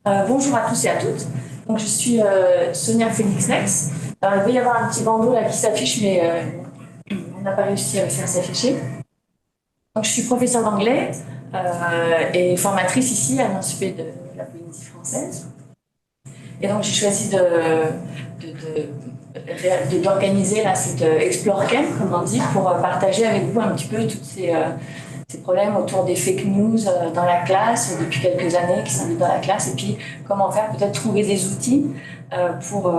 Bonjour à tous et à toutes. Donc, je suis Sonia Félix-Nex. Il va y avoir un petit bandeau là qui s'affiche, mais on n'a pas réussi à le faire s'afficher. Donc, je suis professeure d'anglais et formatrice ici à l'Institut de la Polynésie française. Et donc, j'ai choisi d'organiser là cette Explore Camp, comme on dit, pour partager avec vous un petit peu toutes ces problèmes autour des fake news dans la classe depuis quelques années qui s'invitent dans la classe, et puis comment faire, peut-être trouver des outils pour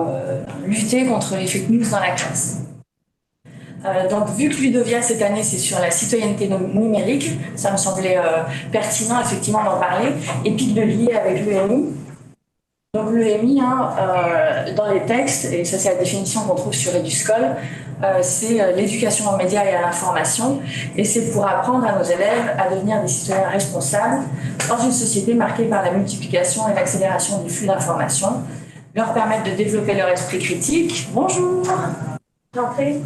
lutter contre les fake news dans la classe. Donc, vu que Ludovia cette année c'est sur la citoyenneté numérique, ça me semblait pertinent effectivement d'en parler et puis de le lier avec l'EMI. Donc l'EMI, dans les textes, et ça c'est la définition qu'on trouve sur EduSchool, c'est l'éducation aux médias et à l'information, et c'est pour apprendre à nos élèves à devenir des citoyens responsables dans une société marquée par la multiplication et l'accélération du flux d'informations, leur permettre de développer leur esprit critique, bonjour, entrez,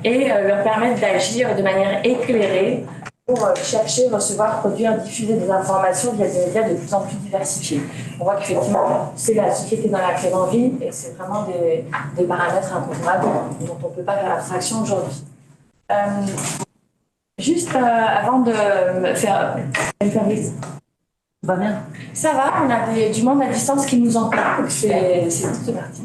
et leur permettre d'agir de manière éclairée pour chercher, recevoir, produire, diffuser des informations via des médias de plus en plus diversifiés. On voit qu'effectivement, c'est la société dans laquelle on vit et c'est vraiment des paramètres incontournables dont on ne peut pas faire abstraction aujourd'hui. Juste avant de me faire vite. Va bien. Ça va, on a du monde à distance qui nous entend, donc c'est tout parti.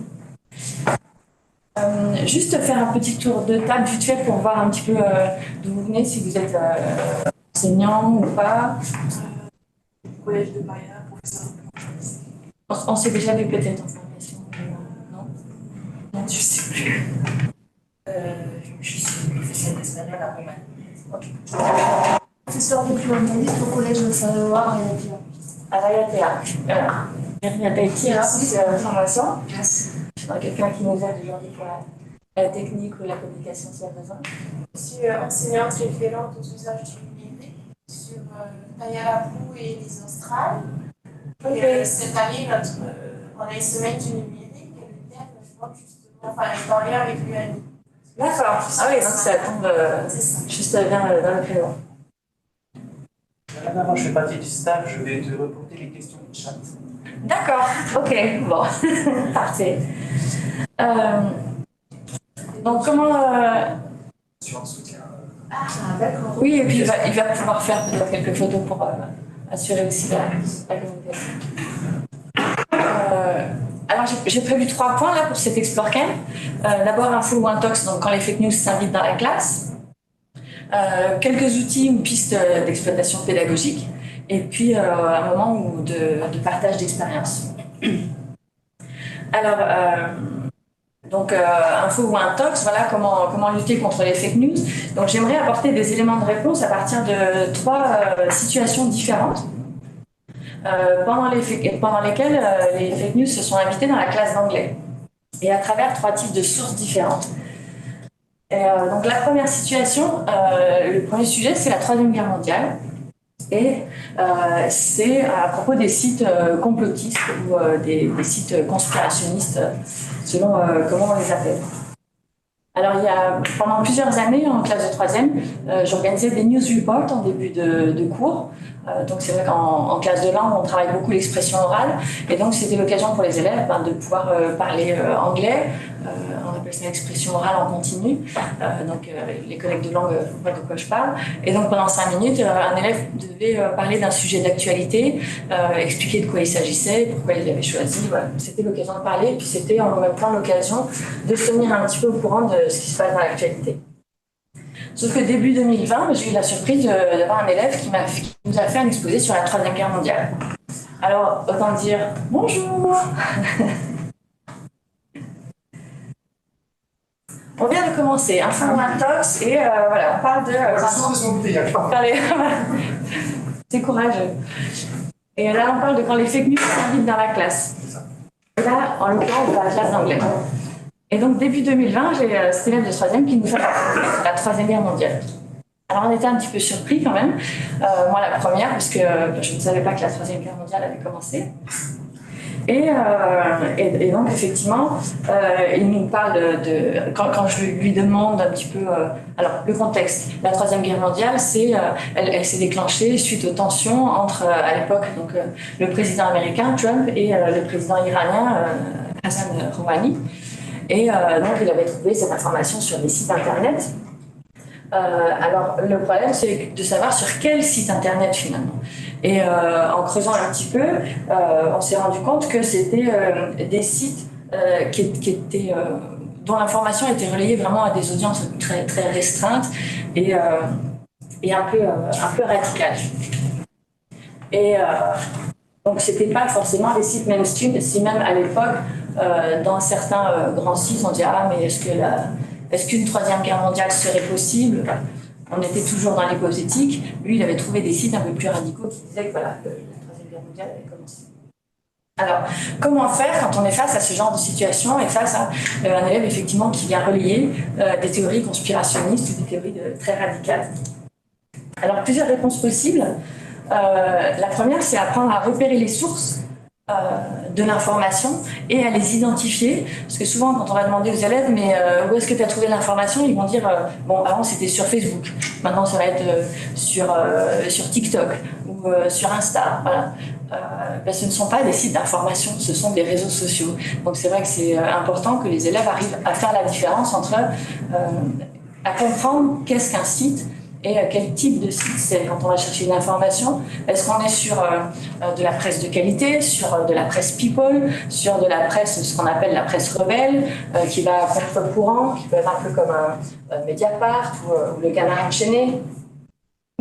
Juste faire un petit tour de table vite fait pour voir un petit peu d'où vous venez, si vous êtes enseignant ou pas. Collège de Paris, professeur. On s'est déjà vu peut-être en formation, non? Non, je ne sais plus. Je suis professeur d'espagnol à Roumanie. Okay. Professeur de journaliste au collège de Saint-Loire à Rayatea. Bienvenue à Tahiti, c'est la formation. Merci. Il y a quelqu'un qui nous aide aujourd'hui pour la technique ou la communication s'il y a besoin. Je suis enseignante référente aux usages du numérique sur Tayarapu et les Australes. Okay. Et cette année, on a une semaine du numérique et le thème, je crois justement, est en lien avec l'UNI. D'accord. Ah oui, donc ça tombe juste bien dans le créneau. Moi, je fais partie du staff, je vais te reporter les questions du chat. D'accord, ok, bon, parfait. Donc, comment. Sur un soutien. Ah, d'accord. Oui, et puis il va pouvoir faire peut-être quelques photos pour assurer aussi la communication. Alors, j'ai prévu 3 points là pour cet Explore Camp. D'abord, info ou intox, donc quand les fake news s'invitent dans la classe. Quelques outils ou pistes d'exploitation pédagogique. Et puis, un moment de partage d'expérience. Alors, donc, info ou intox, voilà comment lutter contre les fake news. Donc, j'aimerais apporter des éléments de réponse à partir de 3 situations différentes pendant lesquelles les fake news se sont invités dans la classe d'anglais et à travers 3 types de sources différentes. Donc, la première situation, le premier sujet, c'est la Troisième Guerre mondiale. Et c'est à propos des sites complotistes ou des sites conspirationnistes, selon comment on les appelle. Alors, pendant plusieurs années, en classe de 3e, j'organisais des news reports en début de cours. Donc, c'est vrai qu'en classe de langue, on travaille beaucoup l'expression orale. Et donc, c'était l'occasion pour les élèves de pouvoir parler anglais. On appelle ça l'expression orale en continu. Donc, les collègues de langue voient de quoi je parle. Et donc, pendant 5 minutes, un élève devait parler d'un sujet d'actualité, expliquer de quoi il s'agissait, pourquoi il l'avait choisi. Voilà. C'était l'occasion de parler. Et puis, c'était en même temps l'occasion de se tenir un petit peu au courant de ce qui se passe dans l'actualité. Sauf que début 2020, j'ai eu la surprise d'avoir un élève qui nous a fait un exposé sur la Troisième Guerre mondiale. Alors, autant dire bonjour. On vient de commencer, info ou intox, et voilà, on parle de. C'est courageux. Et là, on parle de quand les fake news s'invitent dans la classe. Et là, en l'occurrence, dans la classe d'anglais. Et donc, début 2020, j'ai cet élève de 3e qui nous fait la Troisième Guerre mondiale. Alors, on était un petit peu surpris quand même. Moi, la première, parce que je ne savais pas que la Troisième Guerre mondiale avait commencé. Et donc, effectivement, il nous parle quand je lui demande un petit peu... alors, le contexte. La Troisième Guerre mondiale, elle s'est déclenchée suite aux tensions entre, à l'époque, donc, le président américain, Trump, et le président iranien, Hassan Rouhani. Et donc, il avait trouvé cette information sur des sites Internet. Alors, le problème, c'est de savoir sur quel site Internet, finalement. Et en creusant un petit peu, on s'est rendu compte que c'était des sites dont l'information était relayée vraiment à des audiences très, très restreintes et un peu radicales. Et donc, ce n'était pas forcément des sites mainstream, si même à l'époque, dans certains grands sites, on disait « Ah, mais est-ce qu'une troisième guerre mondiale serait possible ?» On était toujours dans l'hypothétique. Lui, il avait trouvé des sites un peu plus radicaux qui disaient que voilà, la Troisième Guerre mondiale avait commencé. Alors, comment faire quand on est face à ce genre de situation et face à un élève effectivement qui vient relayer des théories conspirationnistes ou des théories très radicales? Alors, plusieurs réponses possibles. La première, c'est apprendre à repérer les sources de l'information et à les identifier. Parce que souvent, quand on va demander aux élèves, mais où est-ce que tu as trouvé l'information, ils vont dire, bon, avant c'était sur Facebook, maintenant ça va être sur TikTok ou sur Insta. Voilà. Ben, ce ne sont pas des sites d'information, ce sont des réseaux sociaux. Donc c'est vrai que c'est important que les élèves arrivent à faire la différence entre, à comprendre qu'est-ce qu'un site et quel type de site c'est quand on va chercher une information. Est-ce qu'on est sur de la presse de qualité, sur de la presse people, sur de la presse, ce qu'on appelle la presse rebelle, qui va à contre-courant, qui peut être un peu comme un Mediapart ou le Canard enchaîné,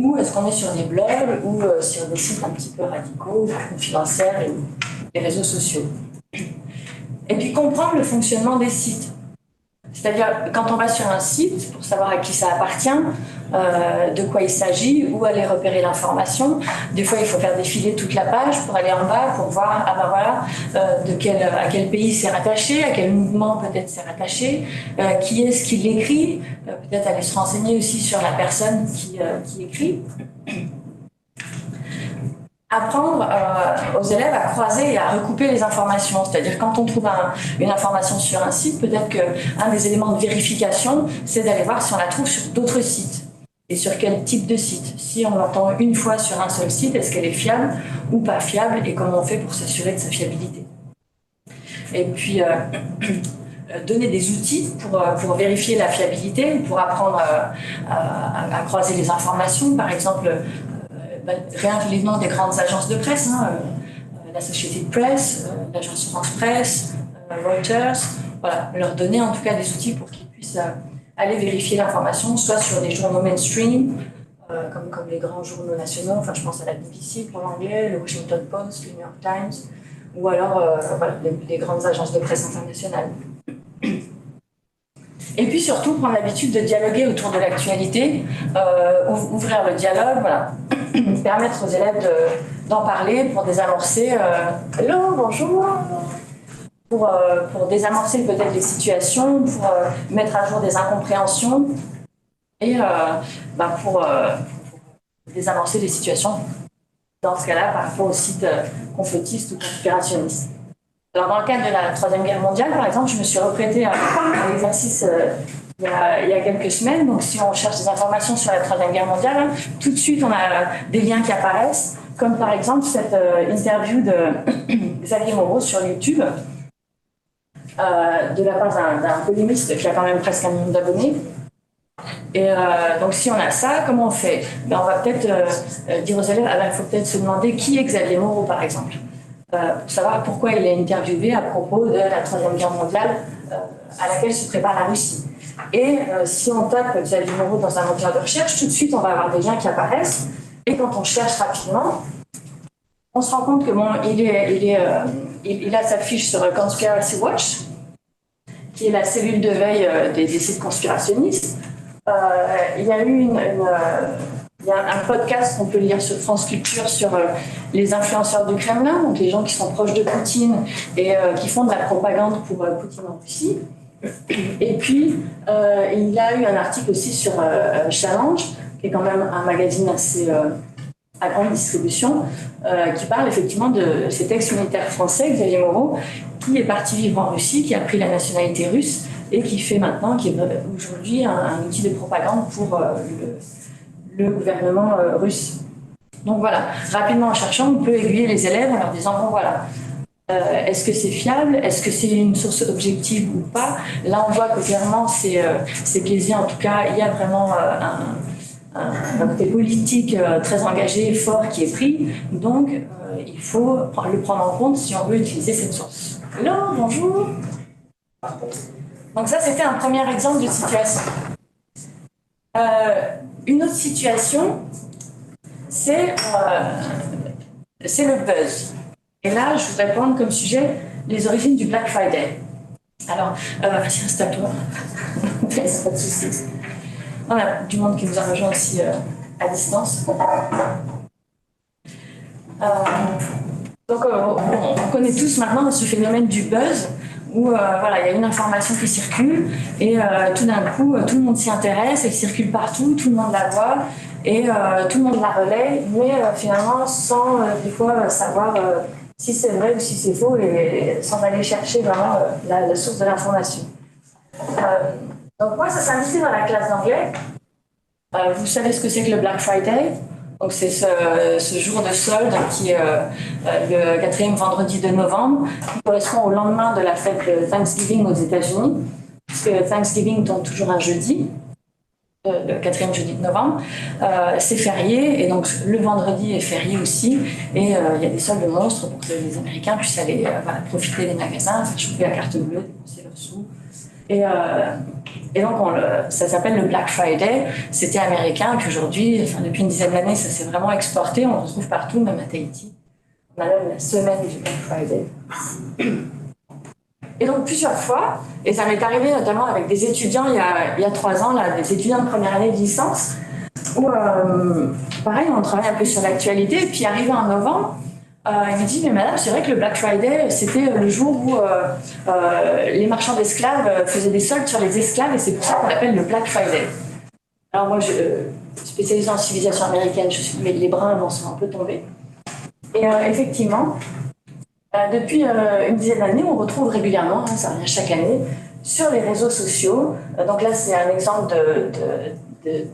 ou est-ce qu'on est sur des blogs ou sur des sites un petit peu radicaux, confidentiels et les réseaux sociaux. Et puis comprendre le fonctionnement des sites. C'est-à-dire, quand on va sur un site, pour savoir à qui ça appartient, de quoi il s'agit, où aller repérer l'information, des fois il faut faire défiler toute la page pour aller en bas, pour voir, ah ben voilà, à quel pays c'est rattaché, à quel mouvement peut-être c'est rattaché, qui est-ce qui l'écrit, peut-être aller se renseigner aussi sur la personne qui écrit. Apprendre aux élèves à croiser et à recouper les informations. C'est-à-dire quand on trouve une information sur un site, peut-être qu'un des éléments de vérification, c'est d'aller voir si on la trouve sur d'autres sites. Et sur quel type de site. Si on l'entend une fois sur un seul site, est-ce qu'elle est fiable ou pas fiable et comment on fait pour s'assurer de sa fiabilité. Et puis, donner des outils pour vérifier la fiabilité, pour apprendre à croiser les informations. Par exemple, rien que les noms des grandes agences de presse, l'Associated Press, l'agence France Presse, Reuters, voilà, leur donner en tout cas des outils pour qu'ils puissent aller vérifier l'information, soit sur des journaux mainstream, comme les grands journaux nationaux, enfin je pense à la BBC pour l'anglais, le Washington Post, le New York Times, ou alors voilà, les grandes agences de presse internationales. Et puis surtout, prendre l'habitude de dialoguer autour de l'actualité, ouvrir le dialogue, voilà. Permettre aux élèves d'en parler pour désamorcer hello, bonjour, pour désamorcer peut-être les situations, pour mettre à jour des incompréhensions et pour désamorcer les situations, dans ce cas-là, par rapport aux sites complotistes ou conspirationnistes. Alors, dans le cadre de la Troisième Guerre mondiale, par exemple, je me suis reprêtée à un exercice il y a quelques semaines. Donc, si on cherche des informations sur la Troisième Guerre mondiale, tout de suite, on a des liens qui apparaissent, comme par exemple cette interview de Xavier Moreau sur YouTube, de la part d'un polémiste qui a quand même presque 1 million d'abonnés. Et donc, si on a ça, comment on fait? On va peut-être dire aux élèves, il faut peut-être se demander qui est Xavier Moreau, par exemple. Pour savoir pourquoi il est interviewé à propos de la Troisième Guerre mondiale à laquelle se prépare la Russie. Et si on tape Xavier Moreau dans un moteur de recherche, tout de suite, on va avoir des liens qui apparaissent. Et quand on cherche rapidement, on se rend compte que il a sa fiche sur Conspiracy Watch, qui est la cellule de veille des sites conspirationnistes. Il y a eu il y a un podcast qu'on peut lire sur France Culture sur les influenceurs du Kremlin, donc les gens qui sont proches de Poutine et qui font de la propagande pour Poutine en Russie. Et puis, il y a eu un article aussi sur Challenge, qui est quand même un magazine à grande distribution, qui parle effectivement de cet ex-militaire français, Xavier Moreau, qui est parti vivre en Russie, qui a pris la nationalité russe et qui fait maintenant, qui est aujourd'hui un outil de propagande pour le gouvernement russe. Donc voilà, rapidement en cherchant, on peut aiguiller les élèves en leur disant, bon voilà, est-ce que c'est fiable? Est-ce que c'est une source objective ou pas? Là, on voit que clairement, c'est biaisé. En tout cas, il y a vraiment un côté politique très engagé, fort, qui est pris. Donc, il faut le prendre en compte si on veut utiliser cette source. Hello, bonjour. Donc ça, c'était un premier exemple de situation. Une autre situation, c'est le buzz. Et là, je voudrais prendre comme sujet les origines du Black Friday. Alors, vas-y, installe-toi. Pas de soucis. On a du monde qui nous a rejoint aussi à distance. Donc, on connaît tous maintenant ce phénomène du buzz, où voilà, il y a une information qui circule et tout d'un coup, tout le monde s'y intéresse, elle circule partout, tout le monde la voit et tout le monde la relaie, mais finalement sans des fois savoir si c'est vrai ou si c'est faux et sans aller chercher vraiment la source de l'information. Donc moi, ça s'est invité dans la classe d'anglais. Vous savez ce que c'est que le Black Friday? Donc c'est ce jour de solde qui est le 4e vendredi de novembre, qui correspond au lendemain de la fête de Thanksgiving aux États-Unis, puisque Thanksgiving tombe toujours un jeudi, le 4e jeudi de novembre. C'est férié, et donc le vendredi est férié aussi, et il y a des soldes monstres pour que les Américains puissent aller profiter des magasins, faire chauffer la carte bleue, dépenser leurs sous. Et donc, ça s'appelle le Black Friday. C'était américain, puis aujourd'hui, enfin, depuis une dizaine d'années, ça s'est vraiment exporté. On le retrouve partout, même à Tahiti. On a même la semaine du Black Friday. Et donc, plusieurs fois, et ça m'est arrivé notamment avec des étudiants il y a 3 ans, là, des étudiants de première année de licence, où, pareil, on travaille un peu sur l'actualité, et puis arrivé en novembre, il me dit, mais madame, c'est vrai que le Black Friday, c'était le jour où les marchands d'esclaves faisaient des soldes sur les esclaves, et c'est pour ça qu'on l'appelle le Black Friday. Alors moi, je spécialisée en civilisation américaine, les brins m'en sont un peu tombés. Et effectivement, depuis une dizaine d'années, on retrouve régulièrement, ça revient chaque année, sur les réseaux sociaux. Donc là, c'est un exemple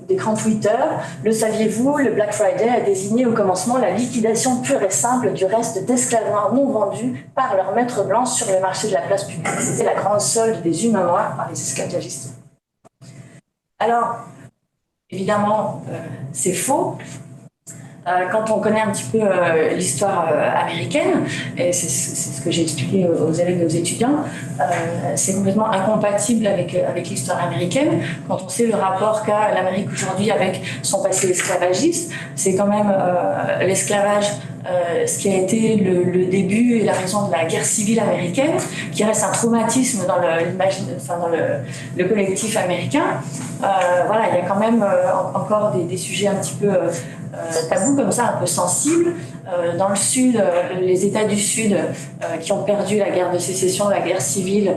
d'écran Twitter. Le saviez-vous, le Black Friday a désigné au commencement la liquidation pure et simple du reste d'esclaves noirs non vendus par leur maître blanc sur le marché de la place publique. C'était la grande solde des humains noirs par les esclavagistes. Alors, évidemment, c'est faux. Quand on connaît un petit peu l'histoire américaine, et c'est ce que j'ai expliqué aux élèves et aux étudiants, c'est complètement incompatible avec l'histoire américaine. Quand on sait le rapport qu'a l'Amérique aujourd'hui avec son passé esclavagiste, c'est quand même l'esclavage ce qui a été le début et la raison de la guerre civile américaine, qui reste un traumatisme dans le collectif américain. Voilà, il y a quand même encore des sujets un petit peu tabous comme ça, un peu sensibles. Dans le Sud, les États du Sud qui ont perdu la guerre de sécession, la guerre civile,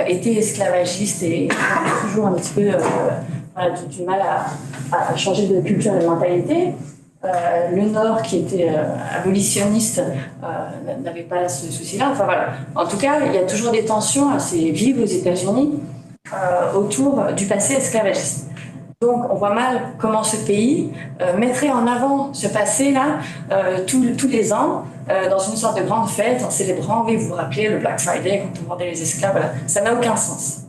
étaient esclavagistes et ont toujours un petit peu du mal à changer de culture et de mentalité. Le Nord, qui était abolitionniste, n'avait pas ce souci-là. Enfin voilà. En tout cas, il y a toujours des tensions assez vives aux États-Unis autour du passé esclavagiste. Donc, on voit mal comment ce pays mettrait en avant ce passé-là tous les ans dans une sorte de grande fête en célébrant, oui, vous vous rappelez, le Black Friday, quand on vendait les esclaves, voilà. Ça n'a aucun sens.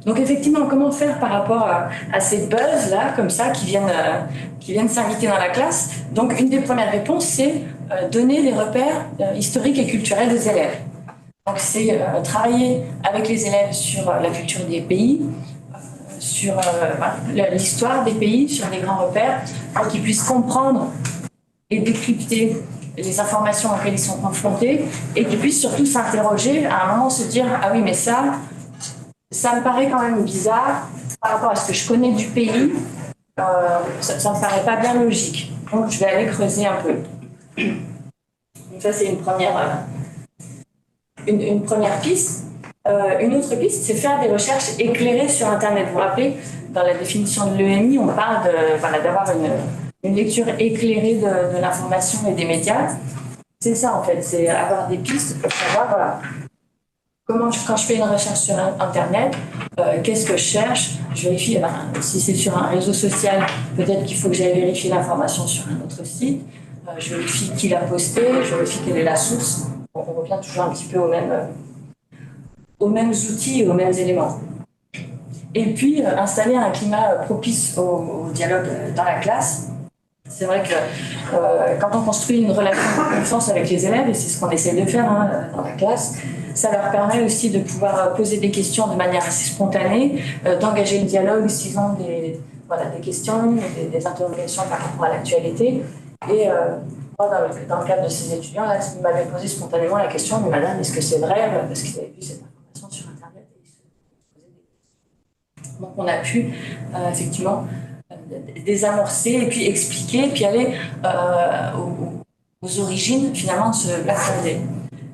Donc, effectivement, comment faire par rapport à ces buzz-là, comme ça, qui viennent s'inviter dans la classe? Donc, une des premières réponses, c'est donner les repères historiques et culturels des élèves. Donc, c'est travailler avec les élèves sur la culture des pays, sur l'histoire des pays, sur des grands repères, pour qu'ils puissent comprendre et décrypter les informations auxquelles ils sont confrontés, et qu'ils puissent surtout s'interroger, à un moment se dire « Ah oui, mais ça me paraît quand même bizarre par rapport à ce que je connais du pays, ça me paraît pas bien logique. Donc, je vais aller creuser un peu. » Donc ça, c'est une première piste. Une autre piste, c'est faire des recherches éclairées sur Internet. Vous vous rappelez, dans la définition de l'EMI, on parle d'avoir une lecture éclairée de l'information et des médias. C'est ça, en fait, c'est avoir des pistes pour savoir, voilà, quand je fais une recherche sur Internet, qu'est-ce que je cherche? Je vérifie, si c'est sur un réseau social, peut-être qu'il faut que j'aille vérifier l'information sur un autre site. Je vérifie qui l'a posté, je vérifie quelle est la source. On revient toujours un petit peu aux mêmes outils et aux mêmes éléments. Et puis, installer un climat propice au dialogue dans la classe. C'est vrai que quand on construit une relation de confiance avec les élèves, et c'est ce qu'on essaie de faire dans la classe, ça leur permet aussi de pouvoir poser des questions de manière assez spontanée, d'engager le dialogue s'ils ont des questions, des interrogations par rapport à l'actualité. Et moi, dans le cadre de ces étudiants, là, ils m'avaient posé spontanément la question, mais madame, est-ce que c'est vrai? Parce qu'ils avaient vu cette information sur Internet. Et ils se posaient des questions. Donc on a pu effectivement désamorcer et puis expliquer, et puis aller aux origines finalement de ce Black Friday.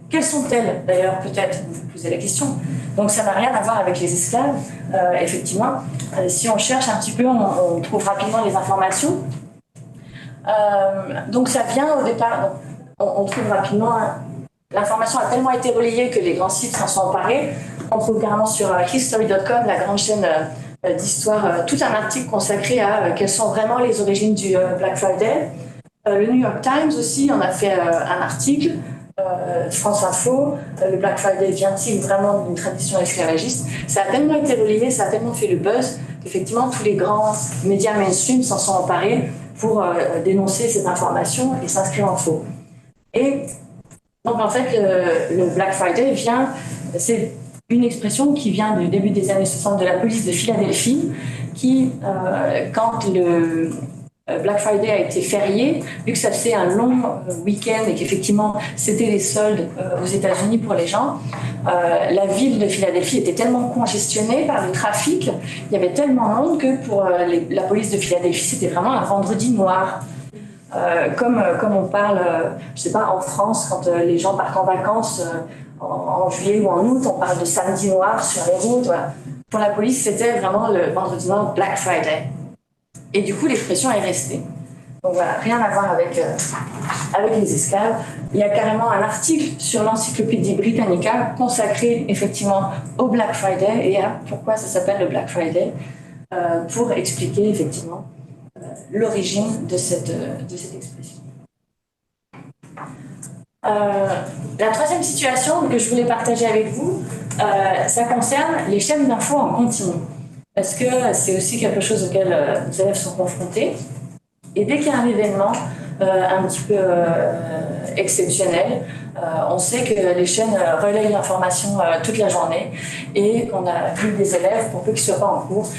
Quelles sont-elles d'ailleurs? Peut-être vous vous posez la question. Donc ça n'a rien à voir avec les esclaves. Effectivement, si on cherche un petit peu, on trouve rapidement les informations. Donc ça vient au départ, on trouve rapidement, l'information a tellement été relayée que les grands sites s'en sont emparés. On trouve carrément sur history.com, la grande chaîne d'histoire, tout un article consacré à quelles sont vraiment les origines du Black Friday. Le New York Times aussi en a fait un article. France Info, le Black Friday vient-il vraiment d'une tradition esclavagiste? Ça a tellement été relayé, ça a tellement fait le buzz qu'effectivement tous les grands médias mainstream s'en sont emparés pour dénoncer cette information et s'inscrire en faux. Et donc en fait le Black Friday c'est une expression qui vient du début des années 60 de la police de Philadelphie qui, quand le Black Friday a été férié, vu que ça faisait un long week-end et qu'effectivement c'était les soldes aux États-Unis pour les gens, la ville de Philadelphie était tellement congestionnée par le trafic, il y avait tellement de monde que pour la police de Philadelphie c'était vraiment un vendredi noir. Comme on parle, je sais pas, en France, quand les gens partent en vacances en juillet ou en août, on parle de samedi noir sur les routes. Voilà. Pour la police, c'était vraiment le vendredi noir Black Friday. Et du coup, l'expression est restée. Donc voilà, rien à voir avec les esclaves. Il y a carrément un article sur l'Encyclopédie Britannica consacré effectivement au Black Friday et à pourquoi ça s'appelle le Black Friday, pour expliquer effectivement l'origine de cette expression. La troisième situation que je voulais partager avec vous, ça concerne les chaînes d'infos en continu. Parce que c'est aussi quelque chose auquel les élèves sont confrontés. Et dès qu'il y a un événement un petit peu exceptionnel, on sait que les chaînes relayent l'information toute la journée et qu'on a vu des élèves, pour peu qu'ils ne soient pas en cours,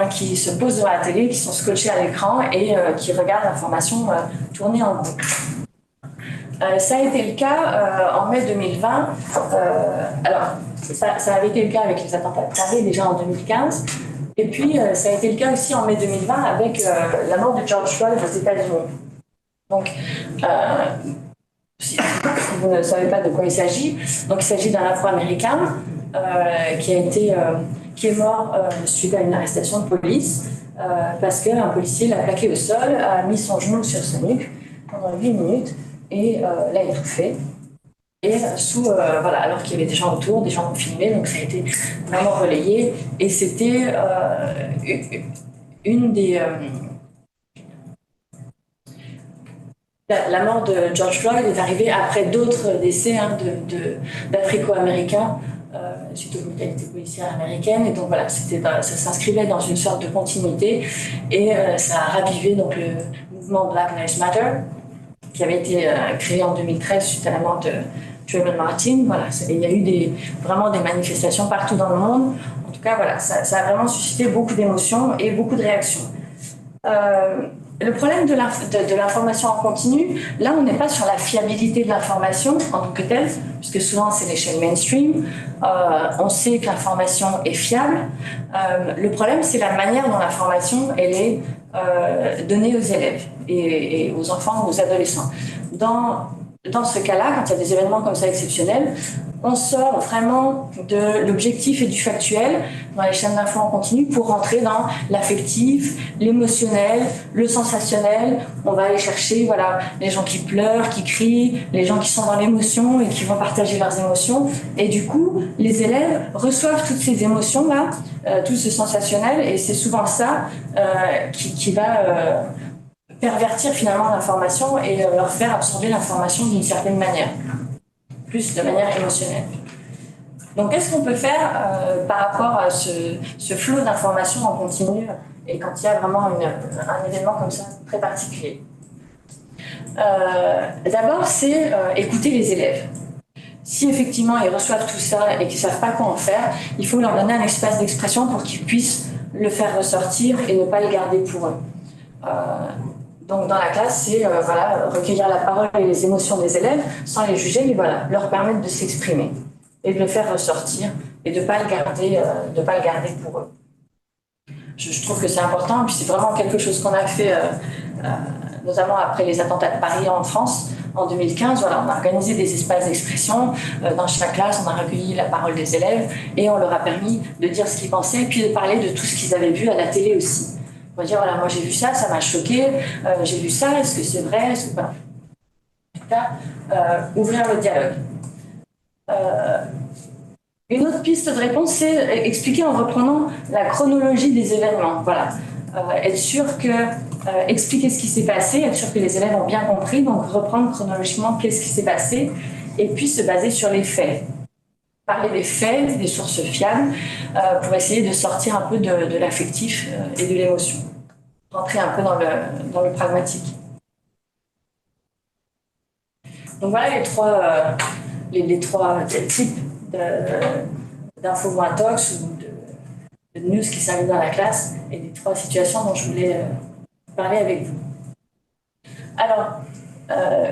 qui se posent devant la télé, qui sont scotchés à l'écran et qui regardent l'information tourner en boucle. Ça a été le cas en mai 2020. Alors, ça avait été le cas avec les attentats de Paris déjà en 2015. Et puis, ça a été le cas aussi en mai 2020 avec la mort de George Floyd aux États-Unis. Donc, si vous ne savez pas de quoi il s'agit, donc il s'agit d'un Afro-Américain qui est mort suite à une arrestation de police parce qu'un policier l'a plaqué au sol, a mis son genou sur sa nuque pendant 8 minutes et l'a étouffé. Et alors qu'il y avait des gens autour, des gens ont filmé, donc ça a été vraiment relayé. Et c'était une des... La mort de George Floyd est arrivée après d'autres décès d'Africo-Américains suite aux brutalités policières américaines. Et donc voilà, ça s'inscrivait dans une sorte de continuité. Et ça a ravivé donc, le mouvement Black Lives Matter, qui avait été créé en 2013 suite à la mort de Trayvon Martin. Voilà, il y a eu vraiment des manifestations partout dans le monde. En tout cas, voilà, ça a vraiment suscité beaucoup d'émotions et beaucoup de réactions. Le problème de l'information en continu, là, on n'est pas sur la fiabilité de l'information en tant que telle, puisque souvent, c'est les chaînes mainstream. On sait que l'information est fiable. Le problème, c'est la manière dont l'information elle est donnée aux élèves et aux enfants, aux adolescents. Dans dans ce cas-là, quand il y a des événements comme ça exceptionnels, on sort vraiment de l'objectif et du factuel dans les chaînes d'infos en continu pour rentrer dans l'affectif, l'émotionnel, le sensationnel. On va aller chercher les gens qui pleurent, qui crient, les gens qui sont dans l'émotion et qui vont partager leurs émotions. Et du coup, les élèves reçoivent toutes ces émotions-là, tout ce sensationnel, et c'est souvent ça qui va pervertir finalement l'information et leur faire absorber l'information d'une certaine manière, plus de manière émotionnelle. Donc, qu'est-ce qu'on peut faire par rapport à ce flot d'informations en continu et quand il y a vraiment un événement comme ça très particulier? D'abord, c'est écouter les élèves. Si effectivement ils reçoivent tout ça et qu'ils ne savent pas quoi en faire, il faut leur donner un espace d'expression pour qu'ils puissent le faire ressortir et ne pas le garder pour eux. Donc dans la classe, c'est recueillir la parole et les émotions des élèves sans les juger, mais leur permettre de s'exprimer et de le faire ressortir et de ne pas le garder pour eux. Je trouve que c'est important, puis c'est vraiment quelque chose qu'on a fait notamment après les attentats de Paris en France en 2015. On a organisé des espaces d'expression dans chaque classe, on a recueilli la parole des élèves et on leur a permis de dire ce qu'ils pensaient et puis de parler de tout ce qu'ils avaient vu à la télé aussi. On va dire, moi j'ai vu ça, ça m'a choqué, j'ai vu ça, est-ce que c'est vrai, est-ce que pas. En tout cas, ouvrir le dialogue. Une autre piste de réponse, c'est expliquer en reprenant la chronologie des événements. Être sûr expliquer ce qui s'est passé, être sûr que les élèves ont bien compris, donc reprendre chronologiquement qu'est-ce qui s'est passé, et puis se baser sur les faits. Parler des faits, des sources fiables, pour essayer de sortir un peu de l'affectif et de l'émotion. Rentrer un peu dans le pragmatique. Donc voilà les trois types d'info-tox ou de news qui s'arrivent dans la classe et les trois situations dont je voulais parler avec vous. Alors,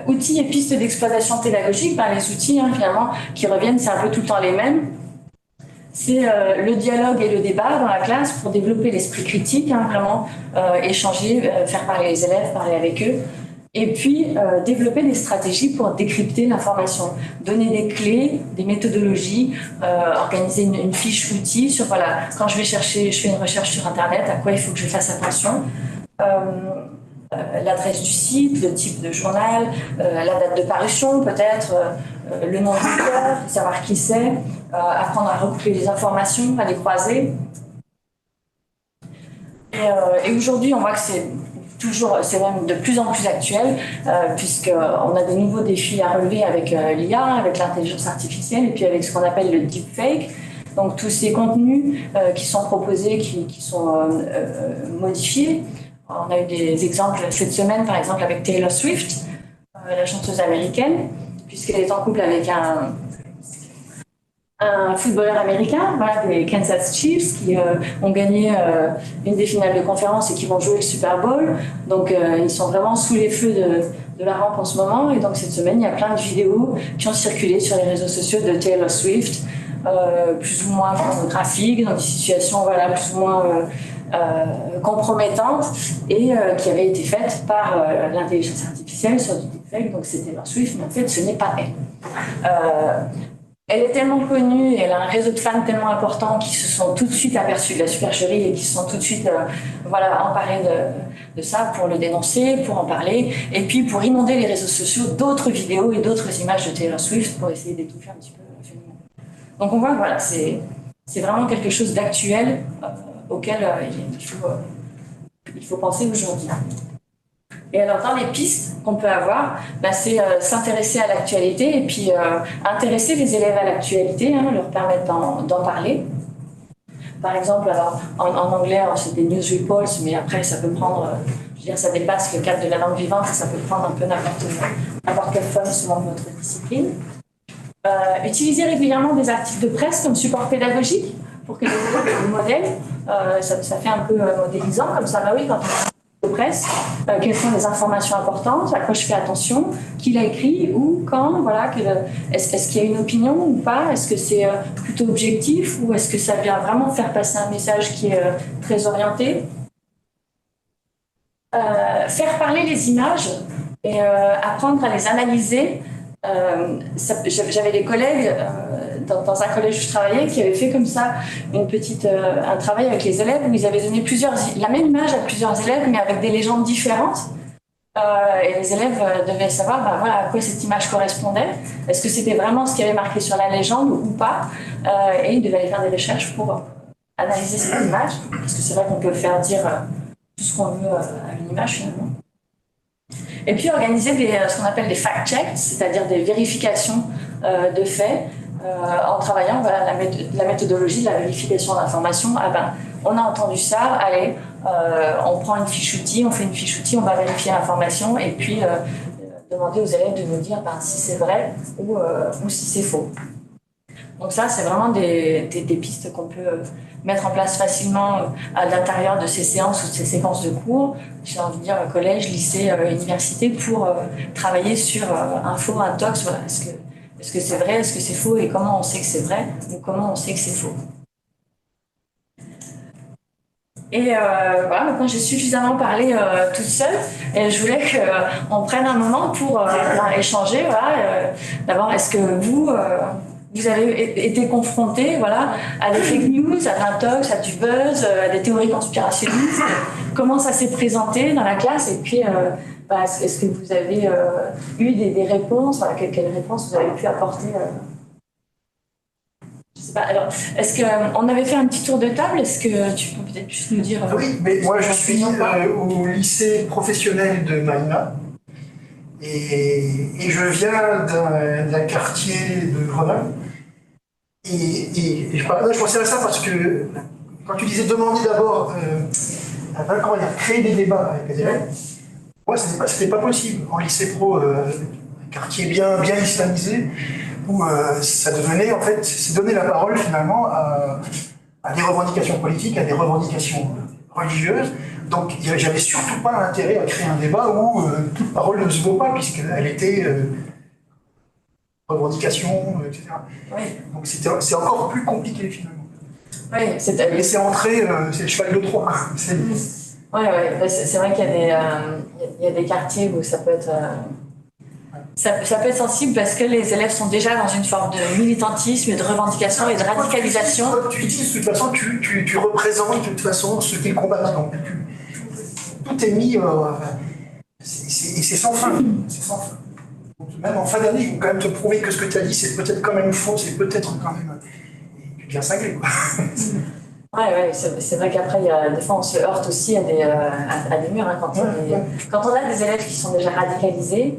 outils et pistes d'exploitation pédagogique, les outils finalement qui reviennent, c'est un peu tout le temps les mêmes. C'est le dialogue et le débat dans la classe pour développer l'esprit critique, vraiment échanger, faire parler les élèves, parler avec eux. Et puis, développer des stratégies pour décrypter l'information, donner des clés, des méthodologies, organiser une fiche outil sur, quand je fais une recherche sur Internet, à quoi il faut que je fasse attention. L'adresse du site, le type de journal, la date de parution peut-être, le nom du auteur, savoir qui c'est, apprendre à recouper les informations, à les croiser. Et aujourd'hui, on voit que c'est même de plus en plus actuel, puisqu'on a de nouveaux défis à relever avec l'IA, avec l'intelligence artificielle, et puis avec ce qu'on appelle le deepfake. Donc tous ces contenus qui sont proposés, qui sont modifiés. On a eu des exemples cette semaine, par exemple, avec Taylor Swift, la chanteuse américaine, puisqu'elle est en couple avec un footballeur américain, des Kansas Chiefs, qui ont gagné une des finales de conférence et qui vont jouer le Super Bowl. Donc, ils sont vraiment sous les feux de la rampe en ce moment. Et donc, cette semaine, il y a plein de vidéos qui ont circulé sur les réseaux sociaux de Taylor Swift, plus ou moins pornographiques, dans des situations plus ou moins compromettantes, et qui avaient été faites par l'intelligence artificielle sur du deepfake. Donc, c'est Taylor Swift, mais en fait, ce n'est pas elle. Elle est tellement connue, elle a un réseau de fans tellement important qui se sont tout de suite aperçus de la supercherie et qui se sont tout de suite emparés de ça pour le dénoncer, pour en parler, et puis pour inonder les réseaux sociaux d'autres vidéos et d'autres images de Taylor Swift pour essayer d'étouffer un petit peu le phénomène. Donc on voit, c'est vraiment quelque chose d'actuel auquel il faut penser aujourd'hui. Et alors, dans les pistes qu'on peut avoir, c'est s'intéresser à l'actualité et puis intéresser les élèves à l'actualité, leur permettre d'en parler. Par exemple, en anglais, c'est des news reports, mais après, ça peut prendre, ça dépasse le cadre de la langue vivante, ça peut prendre un peu n'importe quelle forme selon notre discipline. Utiliser régulièrement des articles de presse comme support pédagogique pour que les élèves aient des modèles. Ça fait un peu modélisant, comme ça, quand on de presse, quelles sont les informations importantes, à quoi je fais attention, qui l'a écrit, où, quand, est-ce qu'il y a une opinion ou pas, est-ce que c'est plutôt objectif ou est-ce que ça vient vraiment faire passer un message qui est très orienté. Faire parler les images et apprendre à les analyser J'avais des collègues dans un collège où je travaillais qui avaient fait comme ça un travail avec les élèves où ils avaient donné la même image à plusieurs élèves mais avec des légendes différentes. Et les élèves devaient savoir à quoi cette image correspondait. Est-ce que c'était vraiment ce qui avait marqué sur la légende ou pas. Et ils devaient aller faire des recherches pour analyser cette image. Parce que c'est vrai qu'on peut faire dire tout ce qu'on veut à une image finalement. Et puis organiser ce qu'on appelle des fact-checks, c'est-à-dire des vérifications de faits en travaillant la méthodologie de la vérification d'informations. On a entendu ça, allez, on prend une fiche outil, on fait une fiche outil, on va vérifier l'information et puis demander aux élèves de nous dire si c'est vrai ou si c'est faux. Donc ça, c'est vraiment des pistes qu'on peut mettre en place facilement à l'intérieur de ces séances ou de ces séquences de cours. J'ai envie de dire collège, lycée, université pour travailler sur un faux, un tox. Voilà. Est-ce que c'est vrai, est-ce que c'est faux et comment on sait que c'est vrai ou comment on sait que c'est faux. Et maintenant j'ai suffisamment parlé toute seule et je voulais qu'on prenne un moment pour échanger. D'abord, est-ce que vous avez été confronté à des fake news, à de l'intox, à du buzz, à des théories conspirationnistes? Comment ça s'est présenté dans la classe? Et puis, est-ce que vous avez eu des réponses? Quelles réponses vous avez pu apporter? Je sais pas. Alors, est-ce qu'on avait fait un petit tour de table? Est-ce que tu peux peut-être juste nous dire... Oui, mais moi je suis au lycée professionnel de Malina et je viens d'un quartier de Grenoble. Et je pensais à ça parce que quand tu disais demander d'abord créer des débats avec les élèves, moi c'était pas possible. En lycée pro, un quartier bien islamisé, où ça devenait, en fait, c'est donner la parole finalement à des revendications politiques, à des revendications religieuses. Donc j'avais surtout pas intérêt à créer un débat où toute parole ne se vaut pas, puisqu'elle était revendication, etc. Oui. Donc c'est encore plus compliqué finalement. Oui, et c'est entrer, c'est le cheval de Troie. Oui, c'est vrai qu'il y a des quartiers où ça peut être... Ça peut être sensible parce que les élèves sont déjà dans une forme de militantisme, de revendication et de radicalisation. Tu dis, de toute façon, tu représentes de toute façon ce qu'ils combattent. Donc, tout est mis... et c'est sans fin. C'est sans fin. Donc, même en fin d'année, ils vont quand même te prouver que ce que tu as dit, c'est peut-être quand même faux, c'est peut-être quand même bien cinglé, quoi. Oui, c'est vrai qu'après, des fois, on se heurte aussi à des murs. Hein, quand on a des élèves qui sont déjà radicalisés,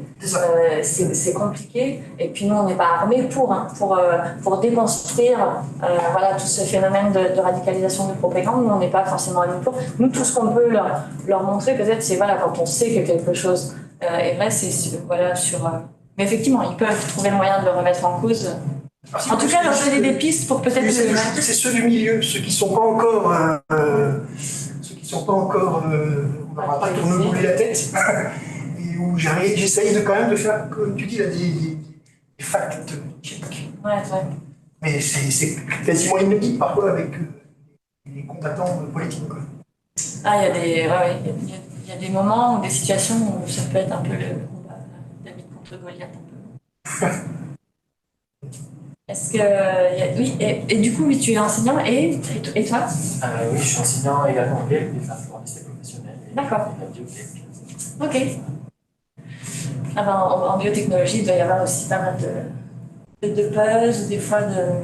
c'est compliqué. Et puis nous, on n'est pas armés pour déconstruire tout ce phénomène de radicalisation de propagande. Nous, on n'est pas forcément armés pour. Nous, tout ce qu'on peut leur montrer, peut-être, c'est quand on sait que quelque chose est vrai, c'est sur... Mais effectivement, ils peuvent trouver le moyen de le remettre en cause. En tout cas, leur donner des pistes pour peut-être... C'est ceux du milieu, ceux qui ne sont pas encore... on n'aura pas tourné le bout de la tête. Et où j'essaye quand même de faire, comme tu dis, là, des fact-checks. Ouais. Mais c'est quasiment inédit parfois avec les combattants politiques, quoi. Il y a des moments ou des situations où ça peut être un peu le combat David contre Goliath, un peu. Est-ce que... Oui, et du coup, tu es enseignant et toi? Oui, je suis enseignant également en lycée professionnel. D'accord. Et la biotech. Ok. En biotechnologie, il doit y avoir aussi pas mal de buzz, des fois de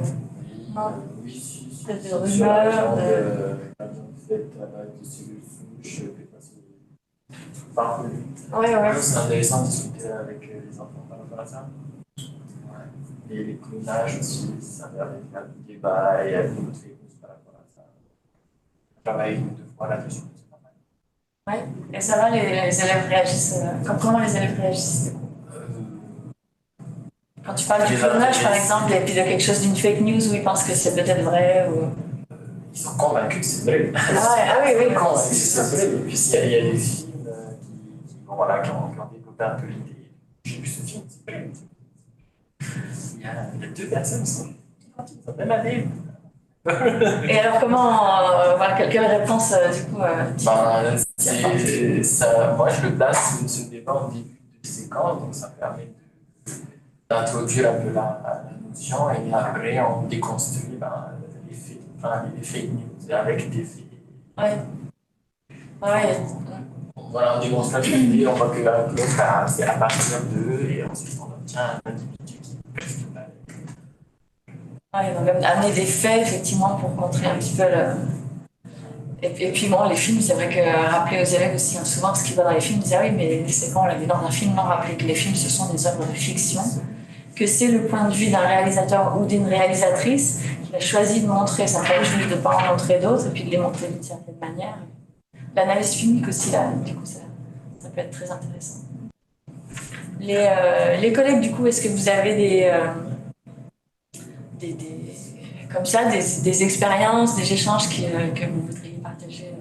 rumeurs. De cellules souches, parcouru. Ouais. C'est intéressant de discuter avec les enfants par rapport à ça. Et les clonages aussi, ça permet de faire des débats et il y a beaucoup de réponses par rapport à ça. Je travaille une ou deux fois là-dessus, c'est pas mal. Ouais, et ça va, les élèves réagissent. Comment les élèves réagissent? Quand tu parles du clonage, par exemple, et puis de quelque chose d'une fake news où ils pensent que c'est peut-être vrai ou... Ils sont convaincus que c'est vrai. Oui. Convaincus que c'est vrai. Et puis il y a des films qui ont développé un peu l'idée. J'ai vu ce film, c'est vrai. Il y a deux personnes qui sont dans la même année. Et alors comment, quelle réponse du coup moi je le place ce débat en début de séquence, donc ça permet d'introduire un peu la notion et après on déconstruit les fake news avec des faits. Ouais. Ouais. Voilà, on démontre l'idée, on voit que l'autre, c'est à partir d'eux et ensuite on obtient un individu qui reste là. Ouais, donc amener des faits effectivement pour montrer un petit peu le. Et puis bon, les films, c'est vrai que rappeler aux élèves aussi, hein, souvent ce qu'ils voient dans les films, ils disent ah oui, mais c'est quand on l'a vu dans un film, non, rappeler que les films ce sont des œuvres de fiction, que c'est le point de vue d'un réalisateur ou d'une réalisatrice qui a choisi de montrer certaines choses, de ne pas en montrer d'autres, et puis de les montrer d'une certaine manière. L'analyse filmique aussi, là, du coup, ça peut être très intéressant. Les collègues, du coup, est-ce que vous avez comme ça, des expériences, des échanges que vous voudriez partager?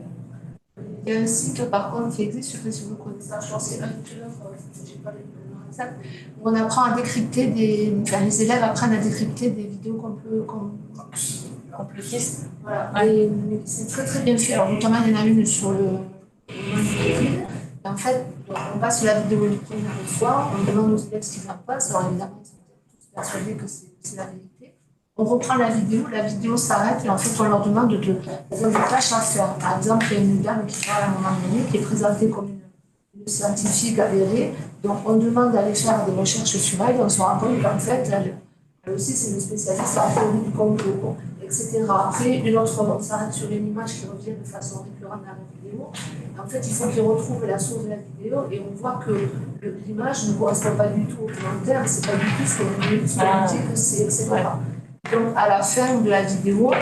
Il y a un site, par contre, qui existe, je ne sais pas si vous connaissez, je pense que c'est Hunter, je n'ai pas le nom exact, où on apprend à décrypter les élèves apprennent à décrypter des vidéos complotistes. Voilà. Et c'est très très bien fait. Alors, notamment, il y en a une sur le Covid. En fait, on passe la vidéo une première fois, on demande aux élèves ce qu'ils en pensent. Alors, évidemment, ils sont tous persuadés que c'est la vérité. On reprend la vidéo s'arrête et en fait, on leur demande de tâches à faire. Par exemple, il y a une dame qui parle à un moment donné, qui est présentée comme une scientifique avérée. Donc, on demande d'aller faire des recherches sur elle et on se rend compte qu'en fait, elle aussi, c'est une spécialiste en théorie du complot, etc. Après, on s'arrête sur une image qui revient de façon récurrente dans la vidéo. En fait, il faut qu'ils retrouvent la source de la vidéo et on voit que l'image ne correspond pas du tout au commentaire, c'est pas du tout ce qu'on dit que c'est, etc. Donc, à la fin de la vidéo,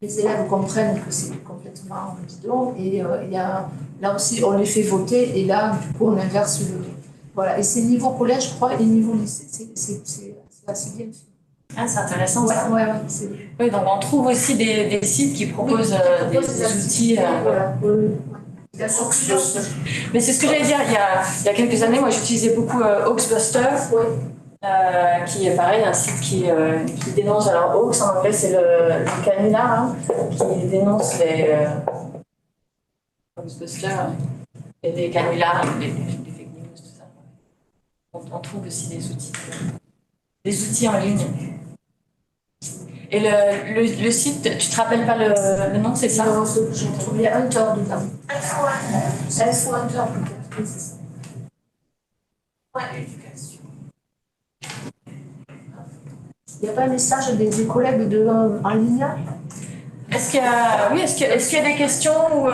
les élèves comprennent que c'est complètement bidon et là aussi, on les fait voter et là, du coup, on inverse le. Voilà. Et c'est niveau collège, je crois, et niveau lycée, c'est assez bien fait. Ah, c'est intéressant ça. Ouais, oui, donc on trouve aussi des sites qui proposent des outils. Voilà. Mais c'est ce que j'allais dire, il y a quelques années, moi j'utilisais beaucoup Hoaxbuster. Qui est pareil, un site qui dénonce, alors Hoax en anglais c'est le canular, hein, qui dénonce les Hoaxbusters et des canulars, des fake news, tout ça. On trouve aussi des outils en ligne. Et le site, tu te rappelles pas le nom, c'est ça? Non, il y a Hunter dedans. Info Hunter, peut-être, c'est ça. Ouais, l'éducation. Il n'y a pas un message des collègues en ligne? Est-ce qu'il y a des questions ou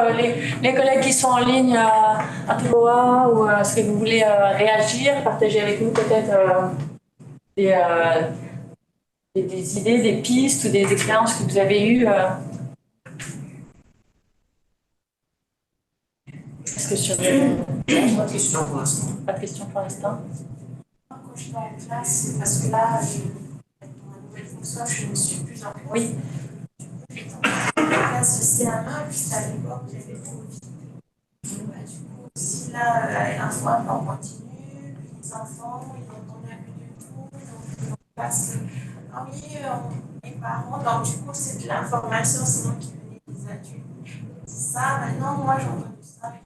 les collègues qui sont en ligne à Toa ou est-ce que vous voulez réagir, partager avec nous peut-être des idées, des pistes ou des expériences que vous avez eues? Est-ce que sur Pas de question pour l'instant. Pas de questions pour l'instant? Quand je suis en classe, parce que là, dans ma nouvelle fonction, je me suis plus en classe. Oui. En classe de CM1, puis à l'époque, j'avais le Covid. Du coup, aussi là, l'info un peu en continu, les enfants, ils n'entendent plus du tout. Donc, on passe. Ah oui, les parents, donc du coup, c'est de l'information, sinon qui venait des adultes. C'est ça, maintenant, moi, j'ai entendu ça. Donc,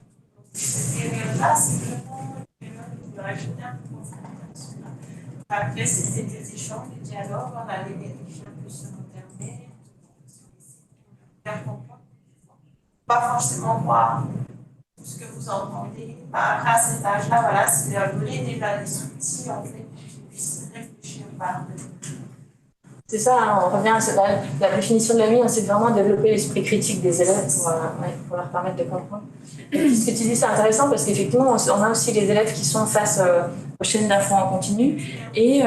cette période-là, c'est vraiment une période où je rajouter un peu de confrontation. Après, c'était des échanges, des dialogues, on allait vérifier un peu sur Internet, sur les sites, pour faire comprendre. Pas forcément voir tout ce que vous entendez. Après, à cet âge-là, voilà, c'est de donner déjà des outils, en fait, pour qu'ils puissent réfléchir par eux. C'est ça, hein, on revient à la définition de la vie, hein, c'est vraiment développer l'esprit critique des élèves pour leur permettre de comprendre. Et ce que tu dis, c'est intéressant parce qu'effectivement, on a aussi les élèves qui sont face aux chaînes d'infos en continu et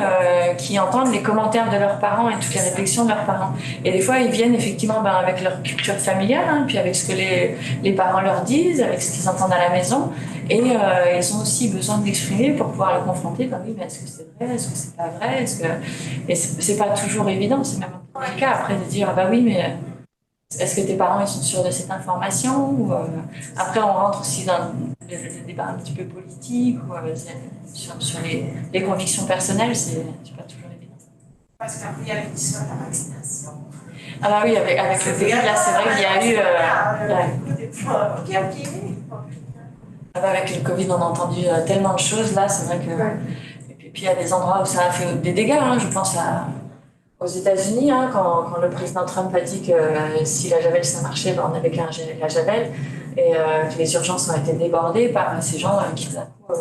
qui entendent les commentaires de leurs parents et toutes les réflexions de leurs parents. Et des fois, ils viennent effectivement avec leur culture familiale, hein, puis avec ce que les parents leur disent, avec ce qu'ils entendent à la maison. Et ils ont aussi besoin de l'exprimer pour pouvoir le confronter. Oui, mais est-ce que c'est vrai? Est-ce que c'est pas vrai? Et c'est pas toujours évident, c'est même le cas après de dire bah oui, mais est-ce que tes parents ils sont sûrs de cette information? Ou après on rentre aussi dans des débats un petit peu politiques ou sur les convictions personnelles, c'est pas toujours évident. Parce qu'après il y avait l'histoire de la vaccination. Ah bah oui, avec le Covid, là c'est vrai qu'il y a eu. Ok. Avec le Covid, on a entendu tellement de choses, là, c'est vrai que. Et puis puis il y a des endroits où ça a fait des dégâts, hein. Je pense aux États-Unis, hein, quand le président Trump a dit que si la Javel ça marchait, ben, on n'avait qu'un la Javel, et que les urgences ont été débordées par ces gens qui d'un coup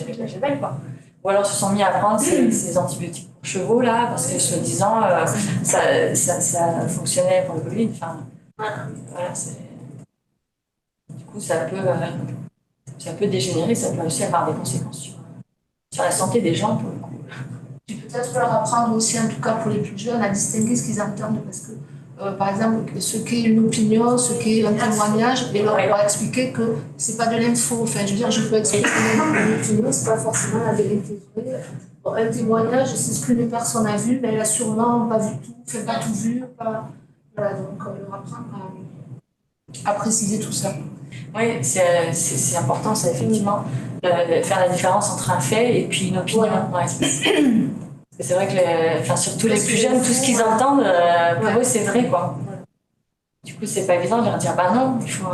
avec la Javel, quoi. Ou alors se sont mis à prendre ces antibiotiques pour chevaux là, parce que soi-disant ça fonctionnait pour le Covid. Enfin, voilà, du coup ça peut dégénérer, ça peut aussi avoir des conséquences sur la santé des gens pour le coup. Puis peut-être leur apprendre aussi, en tout cas pour les plus jeunes, à distinguer ce qu'ils entendent, parce que par exemple, ce qui est une opinion, ce qui est un témoignage, et leur expliquer que c'est pas de l'info. Enfin, je veux dire, je peux expliquer une opinion, c'est pas forcément la vérité vraie. Bon, un témoignage, c'est ce qu'une personne a vu, mais elle a sûrement pas vu tout, fait pas tout vu, pas. Voilà, donc leur apprendre à préciser tout ça. Oui, c'est important, ça, effectivement, faire la différence entre un fait et puis une opinion. Voilà. Ouais. C'est vrai que surtout les plus jeunes, tout ce qu'ils entendent, pour eux, c'est vrai, quoi. Du coup, c'est pas évident de leur dire, bah non, il faut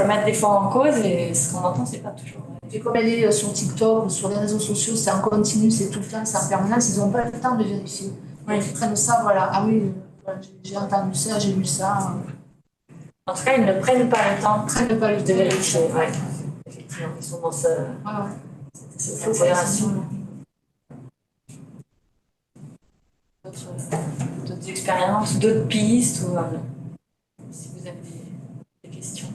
mettre des fois en cause, et ce qu'on entend, c'est pas toujours vrai. Et comme elle est sur TikTok ou sur les réseaux sociaux, c'est en continu, c'est tout le temps, c'est en permanence, ils n'ont pas le temps de vérifier. Oui. Ils prennent ça, voilà, ah oui, voilà, j'ai entendu ça, j'ai lu ça. En tout cas, ils ne prennent pas le temps Ils prennent pas le de temps. vérifier. Ouais. Effectivement, ils sont dans cette accélération. D'autres expériences, d'autres pistes, ou si vous avez des questions.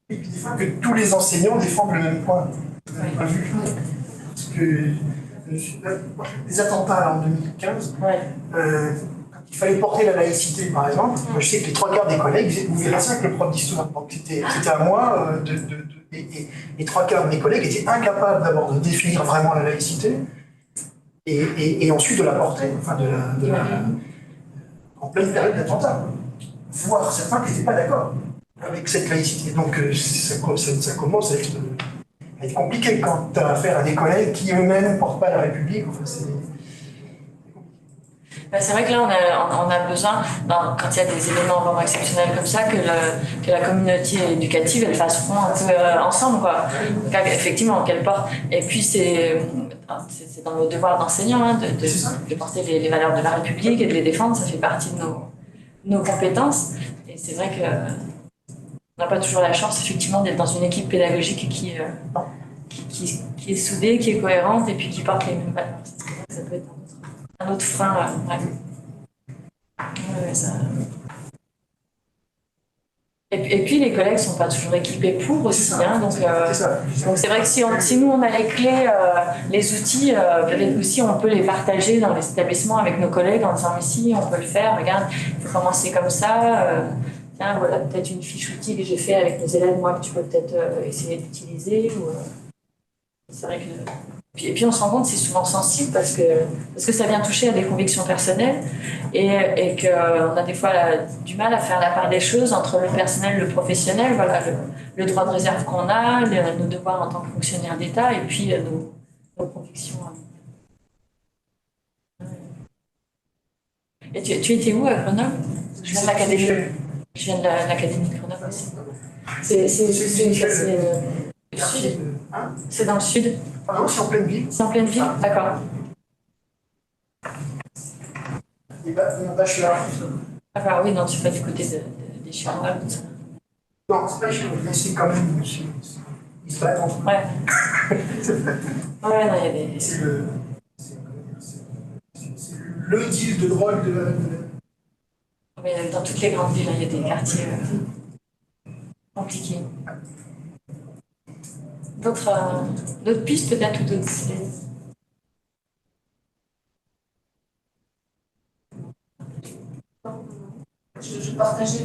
Et puis des fois que tous les enseignants défendent le même point de vue. Parce que les attentats en 2015, quand il fallait porter la laïcité, par exemple, moi, je sais que les 3 quarts des collègues, vous verrez ça avec le prof d'histoire. Donc c'était à moi, et les 3 quarts de mes collègues étaient incapables d'abord de définir vraiment la laïcité, et ensuite de la porter, enfin en pleine période d'attentat. Voire certains qui n'étaient pas d'accord avec cette laïcité. Donc ça commence à être compliqué quand tu as affaire à des collègues qui eux-mêmes ne portent pas la République. Enfin, c'est vrai que là, on a besoin, quand il y a des événements vraiment exceptionnels comme ça, que la communauté éducative elle fasse front un peu ensemble, quoi. Donc, effectivement, qu'elle porte. Et puis, c'est dans nos devoirs d'enseignants, hein, de porter les valeurs de la République et de les défendre. Ça fait partie de nos compétences. Et c'est vrai qu'on n'a pas toujours la chance, effectivement, d'être dans une équipe pédagogique qui est soudée, qui est cohérente et puis qui porte les mêmes valeurs. Ça peut être un autre frein. Ça... Et puis les collègues ne sont pas toujours équipés pour aussi. Donc c'est vrai que si nous on a les clés, les outils, peut-être aussi on peut les partager dans les établissements avec nos collègues en disant mais si on peut le faire, regarde, il faut commencer comme ça. Tiens, voilà peut-être une fiche outil que j'ai fait avec mes élèves, moi que tu peux peut-être essayer d'utiliser. C'est vrai que... Et puis on se rend compte que c'est souvent sensible parce que ça vient toucher à des convictions personnelles et qu'on a des fois du mal à faire la part des choses entre le personnel et le professionnel, voilà, le droit de réserve qu'on a, nos devoirs en tant que fonctionnaire d'État et puis nos convictions. Et tu étais où à Grenoble? Je viens de l'académie. Je viens de l'académie de Grenoble aussi. C'est dans le sud. Ah non, c'est en pleine ville. C'est en pleine ville, d'accord. Et mon bachelor. D'accord, oui, non, tu fais du côté des Chinois. Non, c'est pas Chinois, mais c'est quand même. Ils se battent entre eux. Ouais. Ouais, non, il y a des. C'est le deal de drogue de la. Mais dans toutes les grandes villes, il y a des quartiers compliqués. D'autres pistes peut-être ou d'autres idées? Je partageais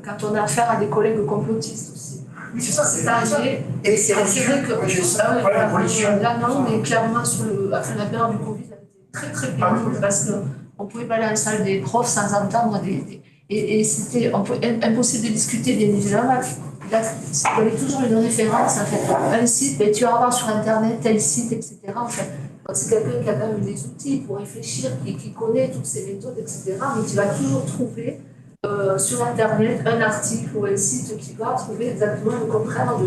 quand on a affaire à des collègues complotistes aussi. Oui, c'est ça, c'est arrivé. Et c'est vrai que voilà, l'évolution. là, non, mais clairement, la période du Covid, elle était très très pénible parce qu'on pouvait pas aller à la salle des profs sans entendre et c'était impossible de discuter, bien évidemment. Il y avait toujours une référence, en fait, un site, ben, tu vas avoir sur Internet tel site, etc. En fait, c'est quelqu'un qui a quand même des outils pour réfléchir, qui connaît toutes ces méthodes, etc. Mais tu vas toujours trouver sur Internet un article ou un site qui va trouver exactement le contraire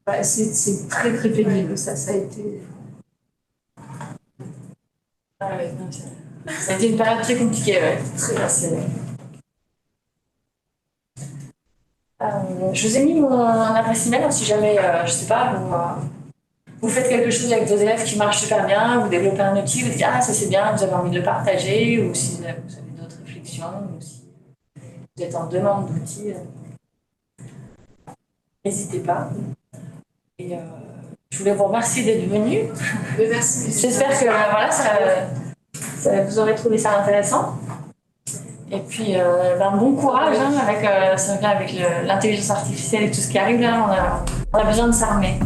Bah, c'est très très pénible, ça a été. Ah ouais, non, ça a été une période très compliquée, ouais. Je vous ai mis mon adresse email, hein, si jamais, je sais pas, vous faites quelque chose avec vos élèves qui marche super bien, vous développez un outil, vous dites ah ça c'est bien, vous avez envie de le partager, ou si vous avez d'autres réflexions, ou si vous êtes en demande d'outils, n'hésitez pas. Et je voulais vous remercier d'être venus. Merci. J'espère que voilà, vous aurez trouvé ça intéressant. Et puis bon courage hein, avec l'intelligence artificielle et tout ce qui arrive là, on a besoin de s'armer.